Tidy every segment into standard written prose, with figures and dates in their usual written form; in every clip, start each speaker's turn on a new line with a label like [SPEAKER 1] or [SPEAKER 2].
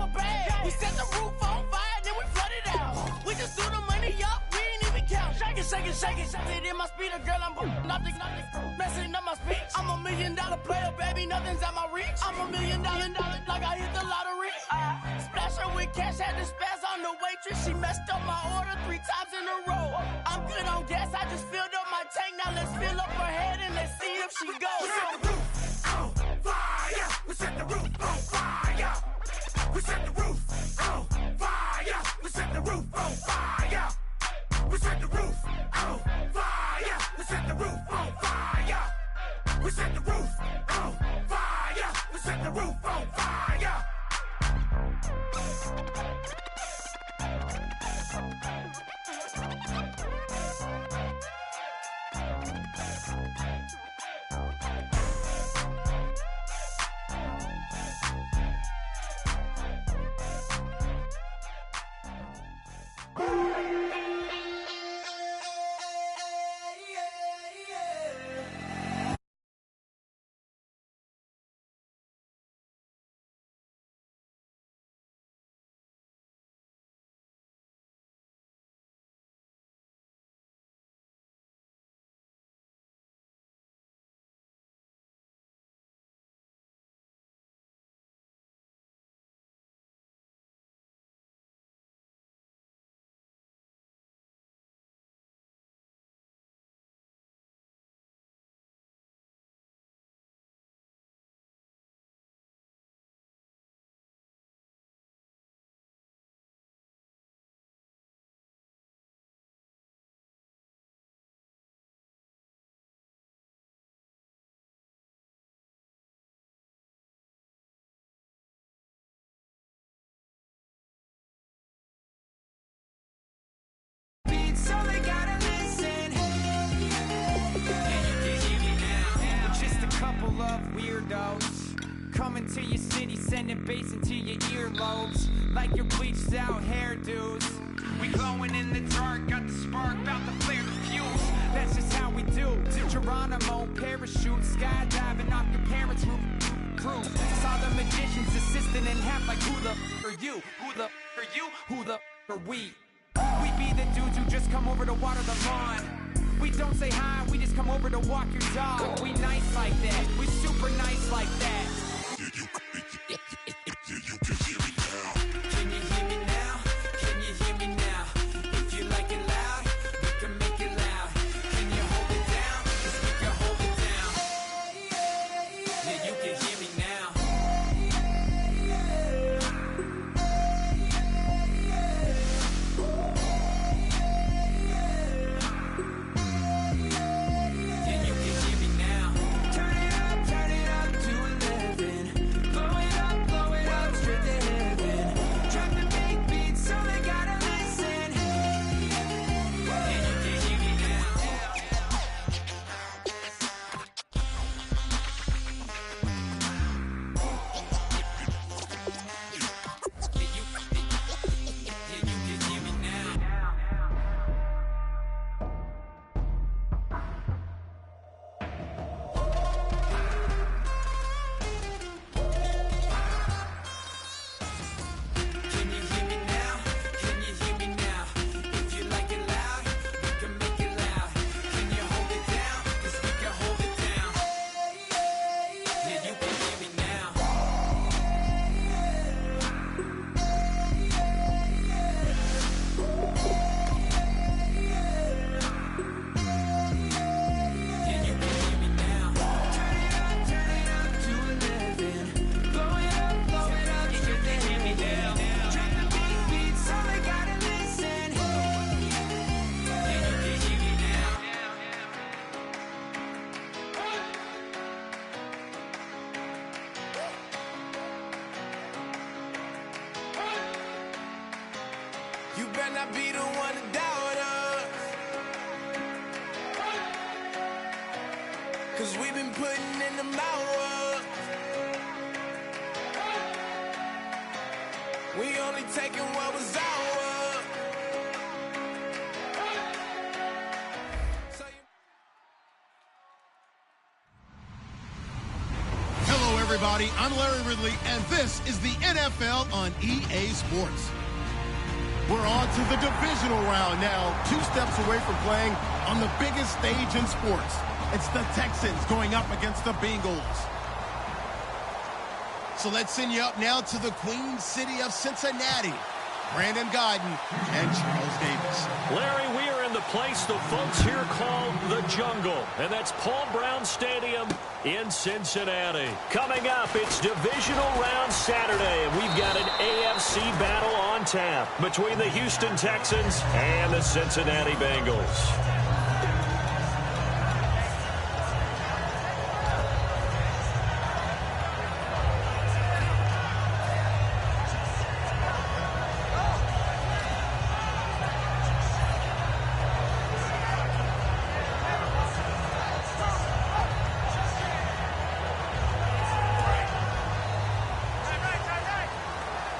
[SPEAKER 1] a bag. We set the roof on fire, then we flood it out. We just threw the money up, we ain't even count. Shake it, shake it, shake it, shake it in my speeder, girl, I'm nothing, messing up my speech. I'm $1 million player, baby, nothing's at my reach. I'm $1 million, like I hit the lottery. Splash her with cash, had to spaz on the waitress. She messed up my order 3 times in a row. I'm good on gas, I just filled up my tank. Now let's fill up her head and let's see if she goes.
[SPEAKER 2] We set the roof on fire. We set the roof on fire. We set the roof on fire. We set the roof on fire. We set the roof on fire. We set the roof on fire. We set the roof on fire. We set the roof on fire.
[SPEAKER 3] So they gotta listen. We're just a couple of weirdos coming to your city, sending bass into your earlobes like your bleached out hairdos. We glowing in the dark, got the spark, about to flare the fuse. That's just how we do. Geronimo, parachute, skydiving off your parents' roof. Saw the magician's assistant in half like who the are you? Who the are you? Who the are we? We be the dudes who just come over to water the lawn. We don't say hi, we just come over to walk your dog. We nice like that, we super nice like that. Can you hear me now? Can you hear me now? If you like it loud, we can make it loud. Can you hold it down? 'Cause we can hold it down. Yeah, you can hear me now.
[SPEAKER 2] You better not be the one to doubt us, 'cause we've been putting in the hours. We only taking what was ours.
[SPEAKER 4] Hello, everybody. everybody. I'm Larry Ridley, and this is the NFL on EA Sports. We're on to the divisional round now, 2 steps away from playing on the biggest stage in sports. It's the Texans going up against the Bengals. So let's send you up now to the Queen City of Cincinnati. Brandon Godden and Charles Davis.
[SPEAKER 5] Larry, we are in the place the folks here call the Jungle, and that's Paul Brown Stadium in Cincinnati. Coming up, it's Divisional Round Saturday, and we've got an AFC battle on tap between the Houston Texans and the Cincinnati Bengals.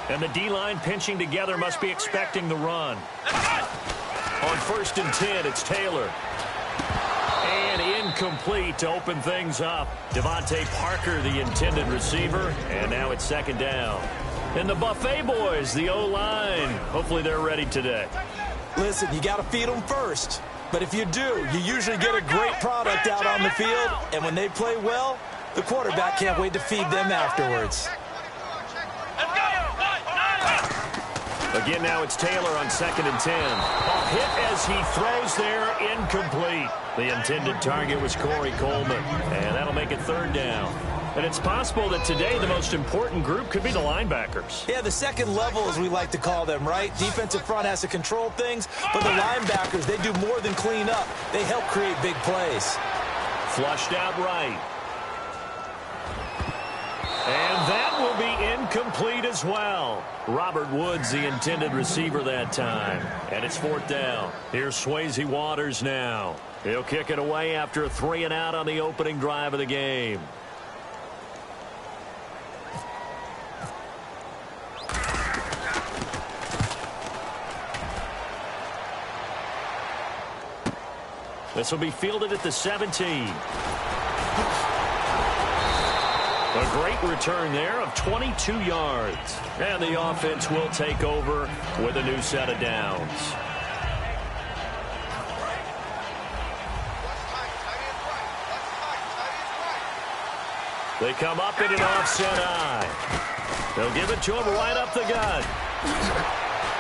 [SPEAKER 5] And the D-line pinching together must be expecting the run. On 1st and 10, it's Taylor. And incomplete to open things up. Devontae Parker, the intended receiver. And now it's 2nd down. And the Buffet boys, the O-line. Hopefully they're ready today.
[SPEAKER 6] Listen, you got to feed them first. But if you do, you usually get a great product out on the field. And when they play well, the quarterback can't wait to feed them afterwards.
[SPEAKER 5] Again, now it's Taylor on 2nd and 10. A hit as he throws there, incomplete. The intended target was Corey Coleman, and that'll make it 3rd down. And it's possible that today the most important group could be the linebackers.
[SPEAKER 6] Yeah, the second level, as we like to call them, right? Defensive front has to control things, but the linebackers, they do more than clean up. They help create big plays.
[SPEAKER 5] Flushed out right. And that will be incomplete as well. Robert Woods, the intended receiver that time. And it's 4th down. Here's Swayze Waters now. He'll kick it away after a 3-and-out on the opening drive of the game. This will be fielded at the 17. A great return there of 22 yards. And the offense will take over with a new set of downs. They come up in an offset eye. They'll give it to him right up the gut.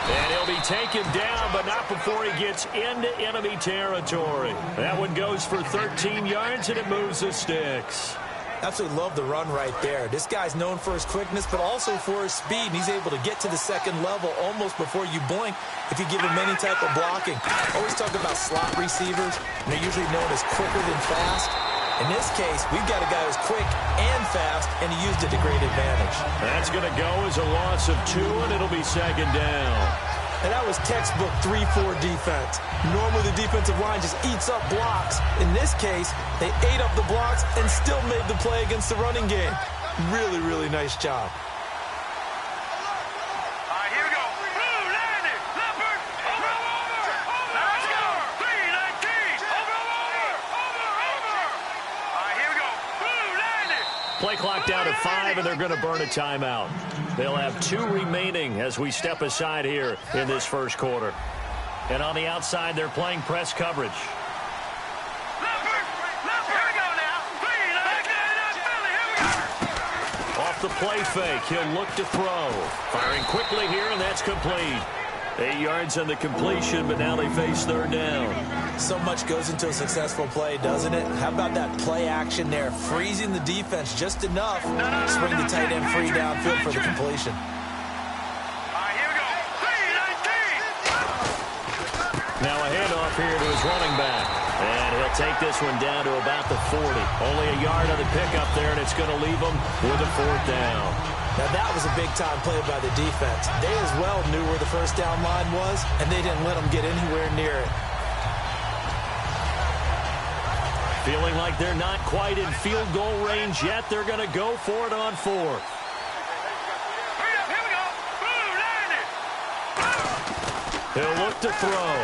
[SPEAKER 5] And he'll be taken down, but not before he gets into enemy territory. That one goes for 13 yards, and it moves the sticks.
[SPEAKER 6] Absolutely love the run right there. This guy's known for his quickness, but also for his speed, and he's able to get to the second level almost before you blink if you give him any type of blocking. Always talk about slot receivers, and they're usually known as quicker than fast. In this case, we've got a guy who's quick and fast, and he used it to great advantage.
[SPEAKER 5] That's going to go as a loss of 2, and it'll be 2nd down.
[SPEAKER 6] And that was textbook 3-4 defense. Normally the defensive line just eats up blocks. In this case, they ate up the blocks and still made the play against the running game. Really, really nice job.
[SPEAKER 2] Here we go. Blue landed. Leopard. Over. Let's go. 319. Over. Here we go. Blue landed.
[SPEAKER 5] Play clock down to 5, and they're going to burn a timeout. They'll have 2 remaining as we step aside here in this first quarter. And on the outside, they're playing press coverage.
[SPEAKER 2] Leopard. Here we go now. 319.
[SPEAKER 5] Off the play fake, he'll look to throw. Firing quickly here, and that's complete. 8 yards on the completion, but now they face 3rd down.
[SPEAKER 6] So much goes into a successful play, doesn't it? How about that play action there? Freezing the defense just enough. Swing the tight end free downfield for the completion.
[SPEAKER 2] Here we go. 319.
[SPEAKER 5] Now a handoff here to his running back. And he'll take this one down to about the 40. Only a yard on the pickup there, and it's going to leave him with a 4th down.
[SPEAKER 6] Now that was a big-time play by the defense. They as well knew where the first down line was, and they didn't let them get anywhere near it.
[SPEAKER 5] Feeling like they're not quite in field goal range yet. They're going to go for it on 4th.
[SPEAKER 2] Here we go. Blue landed.
[SPEAKER 5] He'll look to throw.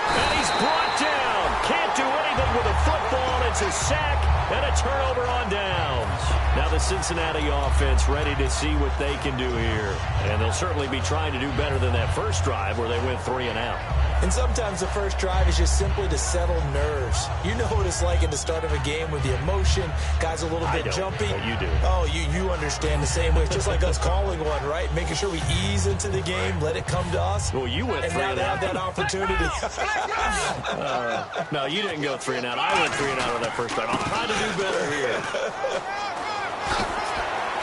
[SPEAKER 5] And he's brought down. Can't do anything with a football. It's a sack and a turnover on downs. Now the Cincinnati offense ready to see what they can do here. And they'll certainly be trying to do better than that first drive where they went 3 and out.
[SPEAKER 6] And sometimes the first drive is just simply to settle nerves. You know what it's like at the start of a game with the emotion, guys a little bit jumpy.
[SPEAKER 5] But you do.
[SPEAKER 6] Oh, you understand the same way. It's just like us calling one, right? Making sure we ease into the game, let it come to us.
[SPEAKER 5] Well, you went 3
[SPEAKER 6] and
[SPEAKER 5] and out.
[SPEAKER 6] And now they have that
[SPEAKER 5] No,
[SPEAKER 6] opportunity.
[SPEAKER 5] you didn't go 3 and out. I went 3 and out on that first drive. I'm trying to do better here.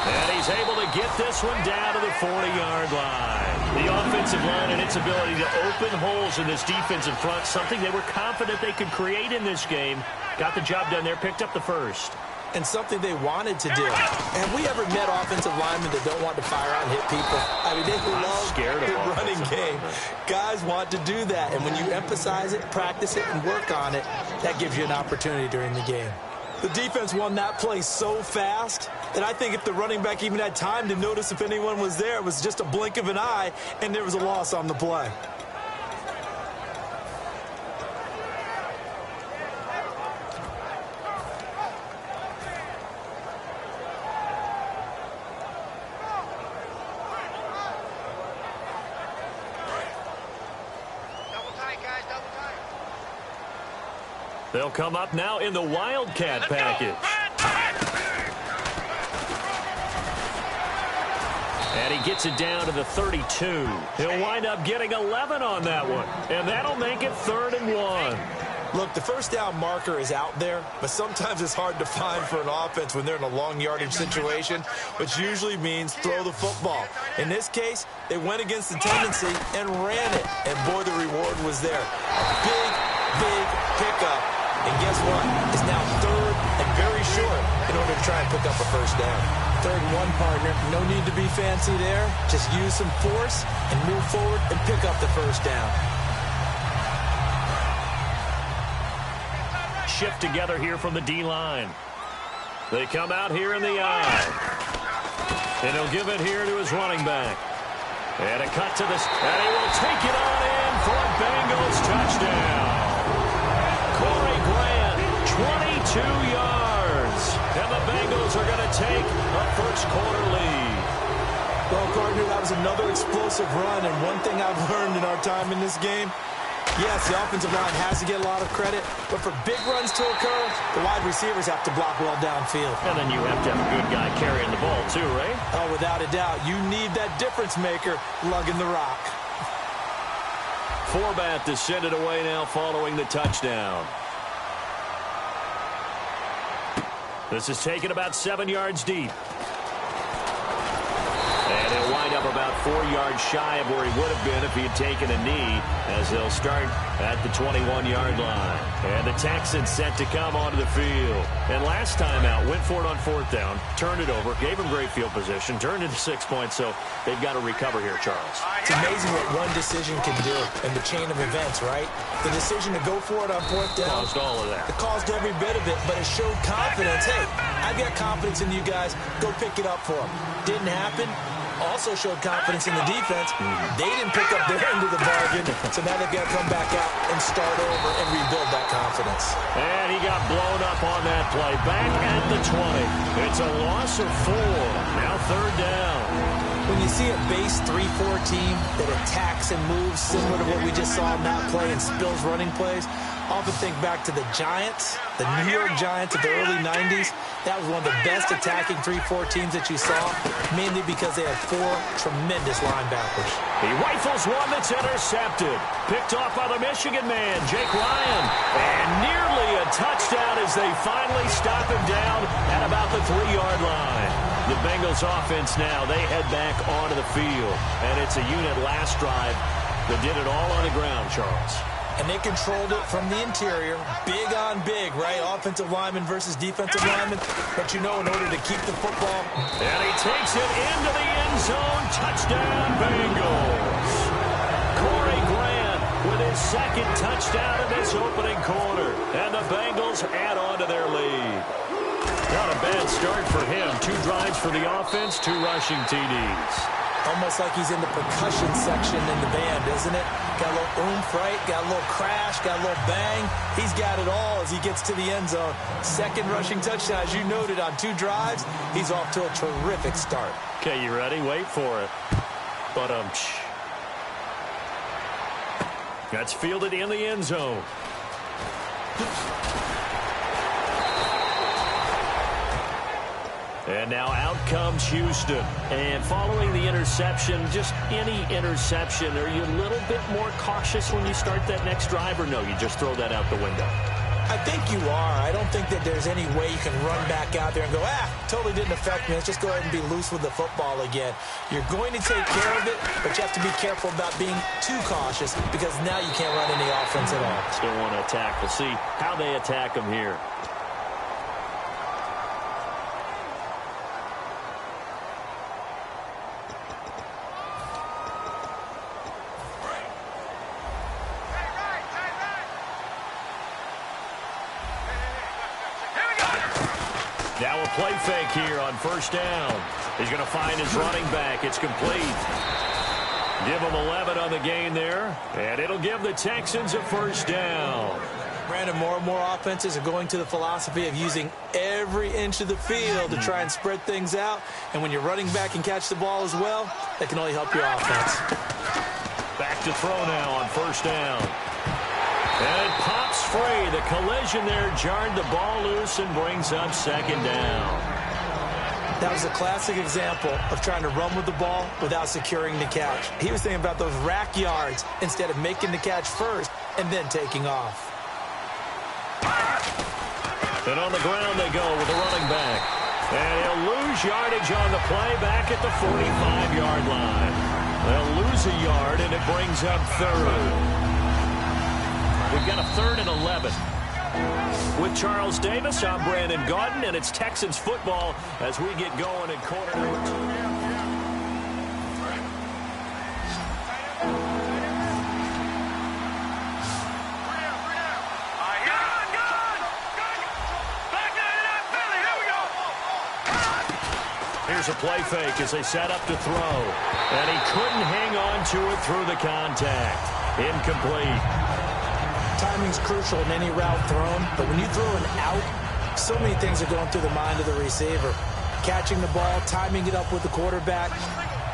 [SPEAKER 5] And he's able to get this one down to the 40-yard line. The offensive line and its ability to open holes in this defensive front, something they were confident they could create in this game. Got the job done there, picked up the first.
[SPEAKER 6] And something they wanted to do. Have we ever met offensive linemen that don't want to fire out and hit people? I mean, they love the running game. Guys want to do that. And when you emphasize it, practice it, and work on it, that gives you an opportunity during the game. The defense won that play so fast that I think if the running back even had time to notice if anyone was there, it was just a blink of an eye, and there was a loss on the play.
[SPEAKER 5] They'll come up now in the Wildcat package. And he gets it down to the 32. He'll wind up getting 11 on that one. And that'll make it 3rd and 1.
[SPEAKER 6] Look, the first down marker is out there, but sometimes it's hard to find for an offense when they're in a long yardage situation, which usually means throw the football. In this case, they went against the tendency and ran it. And boy, the reward was there. Big pickup. And guess what? It's now 3rd and very short in order to try and pick up a first down. 3rd and 1, partner. No need to be fancy there. Just use some force and move forward and pick up the first down.
[SPEAKER 5] Shift together here from the D-line. They come out here in the eye. And he'll give it here to his running back. And a cut to this. And he will take it on in for a Bengals touchdown. 22 yards. And the Bengals are going to take a first-quarter lead.
[SPEAKER 6] Well, partner, that was another explosive run. And one thing I've learned in our time in this game, yes, the offensive line has to get a lot of credit. But for big runs to occur, the wide receivers have to block well downfield.
[SPEAKER 5] And then you have to have a good guy carrying the ball, too, right?
[SPEAKER 6] Oh, without a doubt. You need that difference maker lugging the rock.
[SPEAKER 5] Forbath to send it away now following the touchdown. This is taken about 7 yards deep. And he'll wind up about 4 yards shy of where he would have been if he had taken a knee, as they'll start at the 21-yard line. And the Texans set to come onto the field. And last time out, went for it on 4th down, turned it over, gave him great field position, turned it to 6 points, so they've got to recover here, Charles.
[SPEAKER 6] It's amazing what one decision can do in the chain of events, right? The decision to go for it on 4th down.
[SPEAKER 5] Caused all of that.
[SPEAKER 6] It caused every bit of it, but it showed confidence. Hey, I've got confidence in you guys. Go pick it up for them. Didn't happen. Also showed confidence in the defense. They didn't pick up their end of the bargain, so now they've got to come back out and start over and rebuild that confidence.
[SPEAKER 5] And he got blown up on that play. Back at the 20. It's a loss of 4. Now 3rd down.
[SPEAKER 6] When you see a base 3-4 team that attacks and moves similar to what we just saw in that play and spills running plays, I often think back to the Giants, the New York Giants of the early 90s. That was one of the best attacking 3-4 teams that you saw, mainly because they had 4 tremendous linebackers.
[SPEAKER 5] He rifles one that's intercepted. Picked off by the Michigan man, Jake Ryan. And nearly a touchdown as they finally stop him down at about the 3-yard line. The Bengals offense now, they head back onto the field. And it's a unit last drive that did it all on the ground, Charles.
[SPEAKER 6] And they controlled it from the interior, big on big, right? Offensive lineman versus defensive lineman. But you know, in order to keep the football.
[SPEAKER 5] And he takes it into the end zone. Touchdown, Bengals. Corey Grant with his 2nd touchdown in this opening quarter. And the Bengals add on to their lead. Not a bad start for him. 2 drives for the offense, 2 rushing TDs.
[SPEAKER 6] Almost like he's in the percussion section in the band, isn't it? Got a little oomph, right? Got a little crash, got a little bang. He's got it all as he gets to the end zone. Second rushing touchdown, as you noted, on 2 drives. He's off to a terrific start.
[SPEAKER 5] Okay, you ready? Wait for it. But that's fielded in the end zone. And now out comes Houston. And following the interception, just any interception, are you a little bit more cautious when you start that next drive, or no, you just throw that out the window?
[SPEAKER 6] I think you are. I don't think that there's any way you can run back out there and go, totally didn't affect me. Let's just go ahead and be loose with the football again. You're going to take care of it, but you have to be careful about being too cautious because now you can't run any offense at all.
[SPEAKER 5] Still want to attack. We'll see how they attack them here. Now a play fake here on first down. He's going to find his running back. It's complete. Give him 11 on the gain there, and it'll give the Texans a first down.
[SPEAKER 6] Brandon, more and more offenses are going to the philosophy of using every inch of the field to try and spread things out. And when you're running back and catch the ball as well, that can only help your offense.
[SPEAKER 5] Back to throw now on first down. And it pops free. The collision there jarred the ball loose and brings up second down.
[SPEAKER 6] That was a classic example of trying to run with the ball without securing the catch. He was thinking about those rack yards instead of making the catch first and then taking off.
[SPEAKER 5] And on the ground they go with the running back. And he'll lose yardage on the play back at the 45-yard line. They'll lose a yard, and it brings up third. We've got a 3rd and 11. With Charles Davis, I'm Brandon Gaudin, and it's Texans football as we get going in quarter number 2. Here's a play fake as they set up to throw. And he couldn't hang on to it through the contact. Incomplete.
[SPEAKER 6] Timing's crucial in any route thrown, but when you throw an out, so many things are going through the mind of the receiver. Catching the ball, timing it up with the quarterback.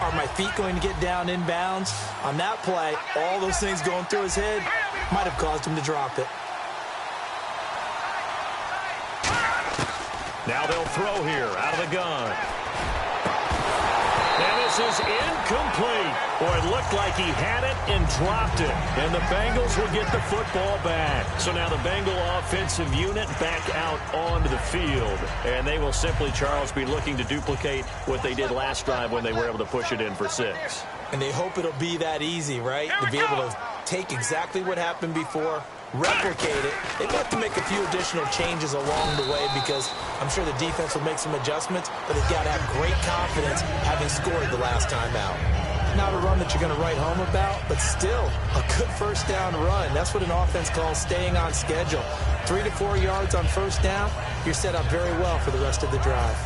[SPEAKER 6] Are my feet going to get down inbounds? On that play, all those things going through his head might have caused him to drop it.
[SPEAKER 5] Now they'll throw here out of the gun. And this is incomplete. Boy, it looked like he had it and dropped it. And the Bengals will get the football back. So now the Bengal offensive unit back out onto the field. And they will simply, Charles, be looking to duplicate what they did last drive when they were able to push it in for 6.
[SPEAKER 6] And they hope it'll be that easy, right? To be able to take exactly what happened before, replicate it. They have to make a few additional changes along the way because I'm sure the defense will make some adjustments, but they've got to have great confidence having scored the last time out. Not a run that you're going to write home about, but still a good first down run. That's what an offense calls staying on schedule. 3 to 4 yards on first down, you're set up very well for the rest of the drive.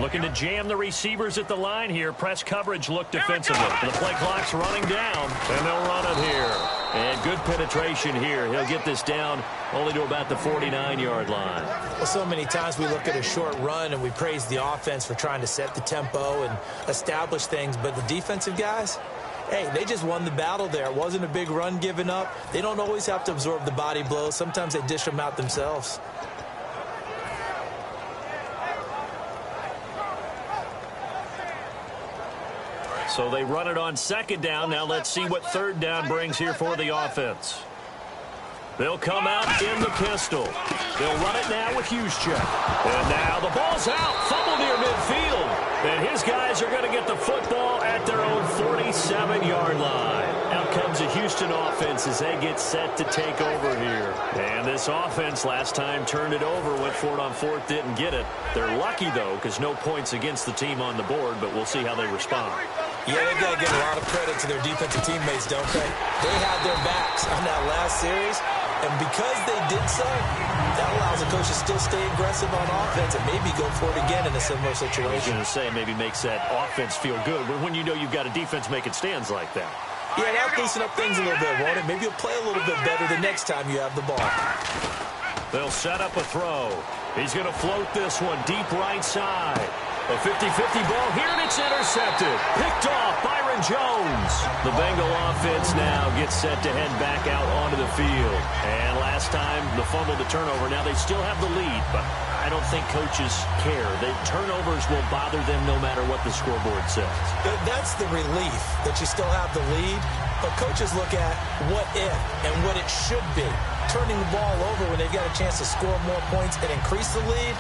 [SPEAKER 5] Looking to jam the receivers at the line here. Press coverage look defensively. The play clock's running down, and they'll run it here. And good penetration here. He'll get this down only to about the 49-yard line.
[SPEAKER 6] Well, so many times we look at a short run and we praise the offense for trying to set the tempo and establish things, but the defensive guys, hey, they just won the battle there. It wasn't a big run given up. They don't always have to absorb the body blows. Sometimes they dish them out themselves.
[SPEAKER 5] So they run it on second down. Now let's see what third down brings here for the offense. They'll come out in the pistol. They'll run it now with Juszczyk. And now the ball's out. Fumble near midfield. And his guys are going to get the football at their own 47-yard line. Out comes a Houston offense as they get set to take over here. And this offense last time turned it over, went for it on 4th, didn't get it. They're lucky, though, because no points against the team on the board, but we'll see how they respond.
[SPEAKER 6] Yeah, they've got to give a lot of credit to their defensive teammates, don't they? They had their backs on that last series, and because they did so, That allows the coach to still stay aggressive on offense and maybe go for it again in a similar
[SPEAKER 5] I was
[SPEAKER 6] situation.
[SPEAKER 5] going to say maybe makes that offense feel good when you know you've got a defense making stands like that.
[SPEAKER 6] Yeah, that'll loosen up things a little bit, won't it? Maybe you'll play a little bit better the next time you have the ball.
[SPEAKER 5] They'll set up a throw. He's going to float this one deep right side. A 50-50 ball here, and it's intercepted. Picked off Byron Jones. The Bengal offense now gets set to head back out onto the field. And last time, the fumble, the turnover. Now they still have the lead, but I don't think coaches care. The turnovers will bother them no matter what the scoreboard says.
[SPEAKER 6] That's the relief that you still have the lead. But coaches look at what if and what it should be. Turning the ball over when they've got a chance to score more points and increase the lead,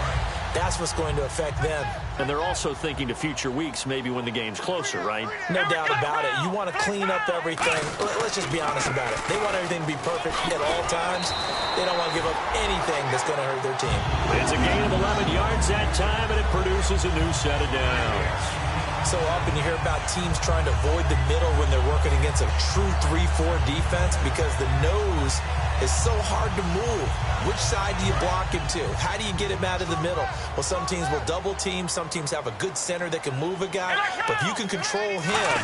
[SPEAKER 6] that's what's going to affect them.
[SPEAKER 5] And they're also thinking to future weeks, maybe when the game's closer, right?
[SPEAKER 6] No doubt about it. You want to clean up everything. Let's just be honest about it. They want everything to be perfect at all times. They don't want to give up anything that's going to hurt their team.
[SPEAKER 5] It's a gain of 11 yards that time, and it produces a new set of downs.
[SPEAKER 6] So often you hear about teams trying to avoid the middle when they're working against a true 3-4 defense because the nose is so hard to move. Which side do you block him to? How do you get him out of the middle? Well, some teams will double team. Some teams have a good center that can move a guy. But if you can control him,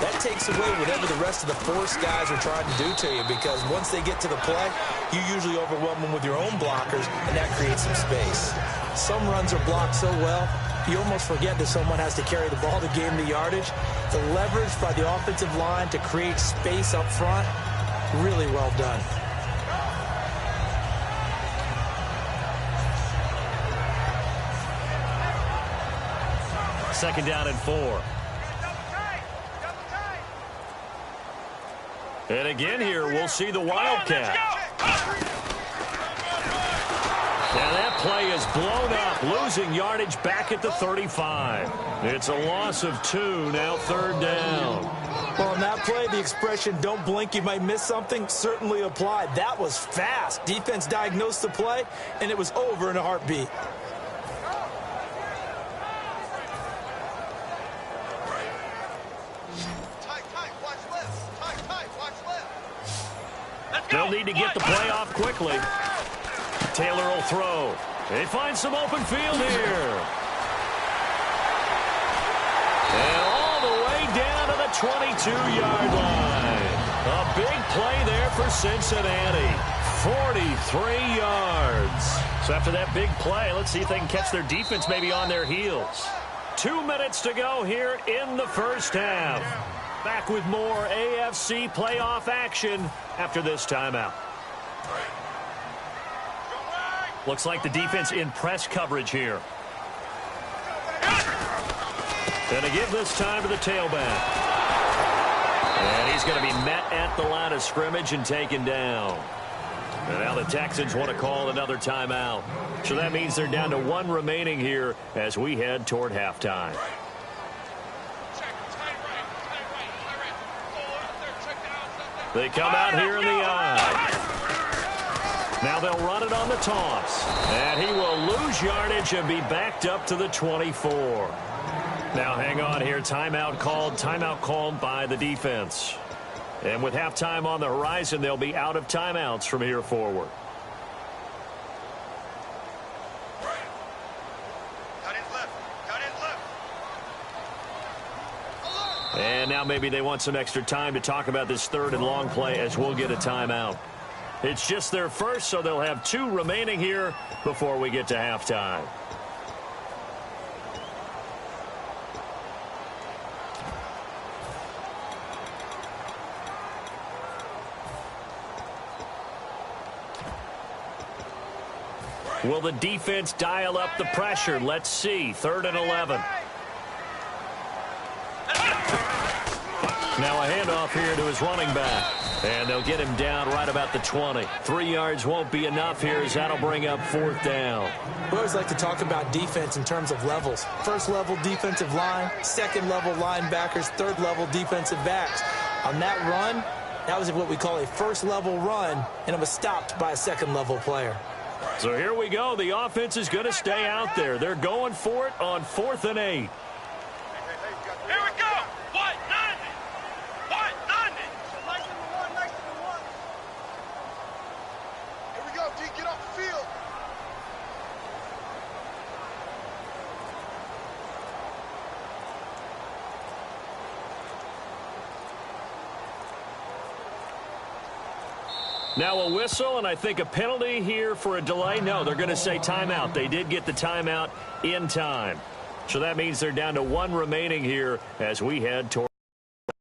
[SPEAKER 6] that takes away whatever the rest of the force guys are trying to do to you because once they get to the play, you usually overwhelm them with your own blockers, and that creates some space. Some runs are blocked so well, you almost forget that someone has to carry the ball to gain the yardage. The leverage by the offensive line to create space up front, really well done.
[SPEAKER 5] Second down and 4. And again here, we'll see the Wildcat. And that play is blown up, losing yardage back at the 35. It's a loss of 2, now third down.
[SPEAKER 6] Well, on that play, the expression, don't blink, you might miss something, certainly applied. That was fast. Defense diagnosed the play, and it was over in a heartbeat.
[SPEAKER 5] They'll need to get the play off quickly. Taylor will throw. They find some open field here. And all the way down to the 22-yard line. A big play there for Cincinnati. 43 yards. So after that big play, let's see if they can catch their defense maybe on their heels. 2 minutes to go here in the first half. Back with more AFC playoff action after this timeout. Looks like the defense in press coverage here. And a give this time to the tailback. And he's going to be met at the line of scrimmage and taken down. And now the Texans want to call another timeout. So that means they're down to 1 remaining here as we head toward halftime. They come out here in the eye. Now they'll run it on the toss. And he will lose yardage and be backed up to the 24. Now hang on here. Timeout called by the defense. And with halftime on the horizon, they'll be out of timeouts from here forward. And now maybe they want some extra time to talk about this third and long play as we'll get a timeout. It's just their first, so they'll have 2 remaining here before we get to halftime. Will the defense dial up the pressure? Let's see. 3rd and 11. Now a handoff here to his running back. And they'll get him down right about the 20. 3 yards won't be enough here as that'll bring up 4th down.
[SPEAKER 6] We always like to talk about defense in terms of levels. 1st level defensive line, 2nd level linebackers, 3rd level defensive backs. On that run, that was what we call a 1st level run, and it was stopped by a 2nd level player.
[SPEAKER 5] So here we go. The offense is going to stay out there. They're going for it on 4th and 8. Now a whistle, and I think a penalty here for a delay. No, they're going to say timeout. They did get the timeout in time. So that means they're down to 1 remaining here as we head toward